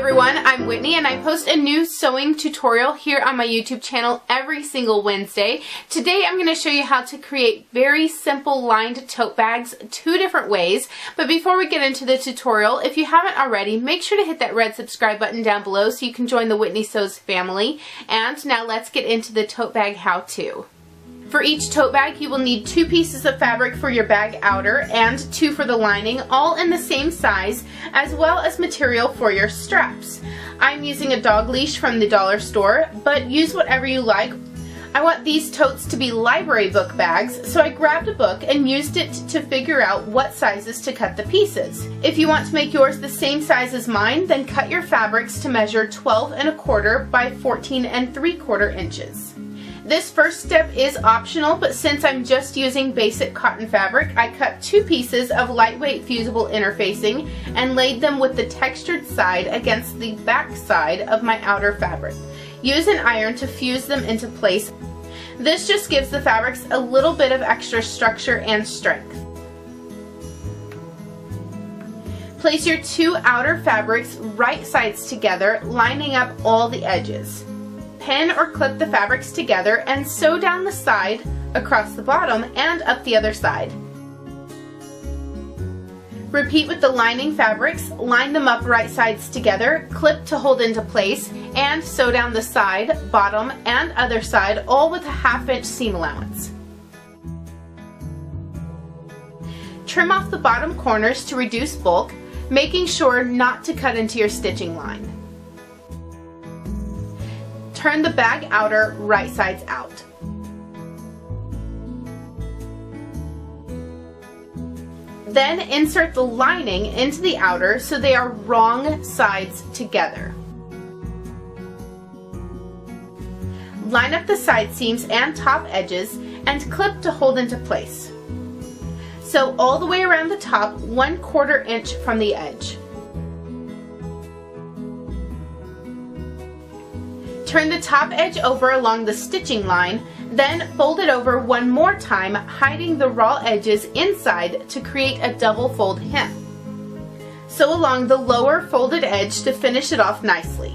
everyone, I'm Whitney and I post a new sewing tutorial here on my YouTube channel every single Wednesday. Today I'm going to show you how to create very simple lined tote bags 2 different ways. But before we get into the tutorial, if you haven't already, make sure to hit that red subscribe button down below so you can join the Whitney Sews family. And now let's get into the tote bag how-to. For each tote bag, you will need 2 pieces of fabric for your bag outer and 2 for the lining, all in the same size, as well as material for your straps. I'm using a dog leash from the dollar store, but use whatever you like. I want these totes to be library book bags, so I grabbed a book and used it to figure out what sizes to cut the pieces. If you want to make yours the same size as mine, then cut your fabrics to measure 12 1/4 by 14 3/4 inches. This first step is optional, but since I'm just using basic cotton fabric, I cut 2 pieces of lightweight fusible interfacing and laid them with the textured side against the back side of my outer fabric. Use an iron to fuse them into place. This just gives the fabrics a little bit of extra structure and strength. Place your 2 outer fabrics right sides together, lining up all the edges. Pin or clip the fabrics together and sew down the side across the bottom and up the other side. Repeat with the lining fabrics, line them up right sides together, clip to hold into place, and sew down the side, bottom, and other side, all with a 1/2 inch seam allowance. Trim off the bottom corners to reduce bulk, making sure not to cut into your stitching line. Turn the bag outer right sides out. Then insert the lining into the outer so they are wrong sides together. Line up the side seams and top edges and clip to hold into place. Sew all the way around the top 1/4 inch from the edge. Turn the top edge over along the stitching line, then fold it over one more time, hiding the raw edges inside to create a double fold hem. Sew along the lower folded edge to finish it off nicely.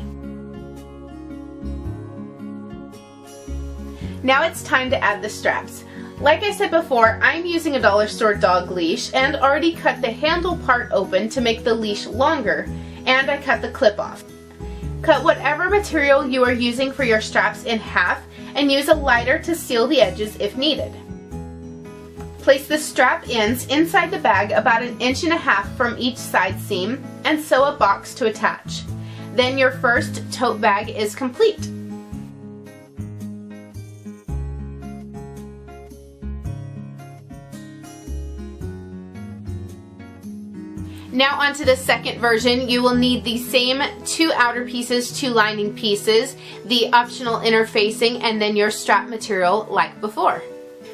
Now it's time to add the straps. Like I said before, I'm using a dollar store dog leash and already cut the handle part open to make the leash longer, and I cut the clip off. Cut whatever material you are using for your straps in half and use a lighter to seal the edges if needed. Place the strap ends inside the bag about 1.5 inches from each side seam and sew a box to attach. Then your first tote bag is complete. Now onto the second version. You will need the same 2 outer pieces, 2 lining pieces, the optional interfacing, and then your strap material like before.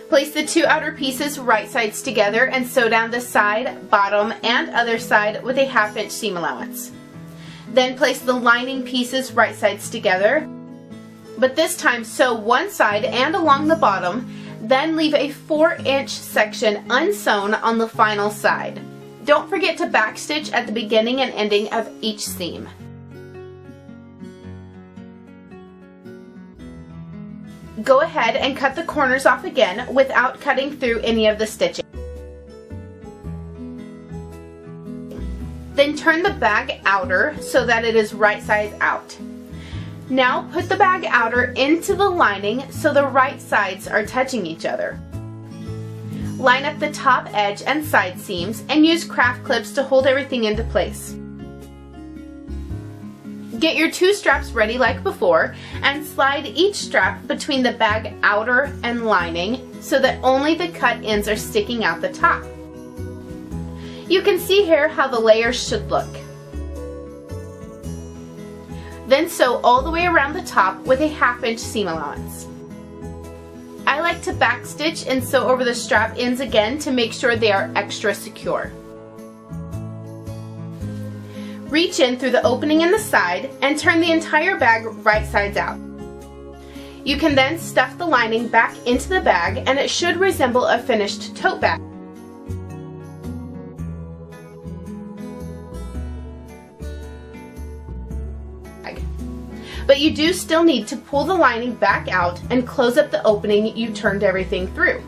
Place the 2 outer pieces right sides together and sew down the side, bottom, and other side with a 1/2 inch seam allowance. Then place the lining pieces right sides together, but this time sew one side and along the bottom, then leave a 4-inch section unsewn on the final side. Don't forget to backstitch at the beginning and ending of each seam. Go ahead and cut the corners off again without cutting through any of the stitching. Then turn the bag outer so that it is right sides out. Now put the bag outer into the lining so the right sides are touching each other. Line up the top edge and side seams and use craft clips to hold everything into place. Get your 2 straps ready like before and slide each strap between the bag outer and lining so that only the cut ends are sticking out the top. You can see here how the layers should look. Then sew all the way around the top with a 1/2 inch seam allowance. I like to backstitch and sew over the strap ends again to make sure they are extra secure. Reach in through the opening in the side and turn the entire bag right sides out. You can then stuff the lining back into the bag and it should resemble a finished tote bag. but you do still need to pull the lining back out and close up the opening you turned everything through.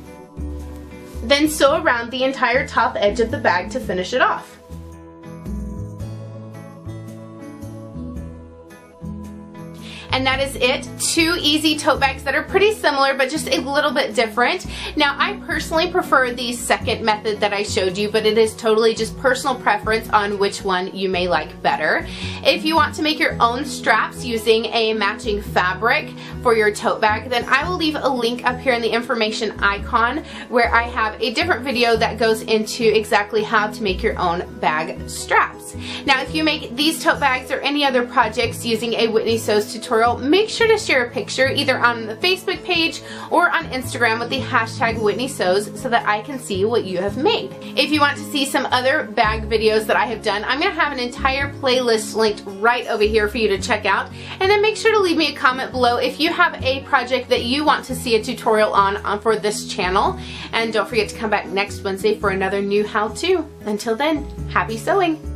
Then sew around the entire top edge of the bag to finish it off. And that is it. 2 easy tote bags that are pretty similar but just a little bit different. Now I personally prefer the second method that I showed you, but it is totally just personal preference on which one you may like better. If you want to make your own straps using a matching fabric for your tote bag, then I will leave a link up here in the information icon where I have a different video that goes into exactly how to make your own bag straps. Now if you make these tote bags or any other projects using a Whitney Sews tutorial, make sure to share a picture either on the Facebook page or on Instagram with the hashtag Whitney Sews so that I can see what you have made. If you want to see some other bag videos that I have done, I'm going to have an entire playlist linked right over here for you to check out. And then make sure to leave me a comment below if you have a project that you want to see a tutorial on for this channel. And don't forget to come back next Wednesday for another new how-to. Until then, happy sewing!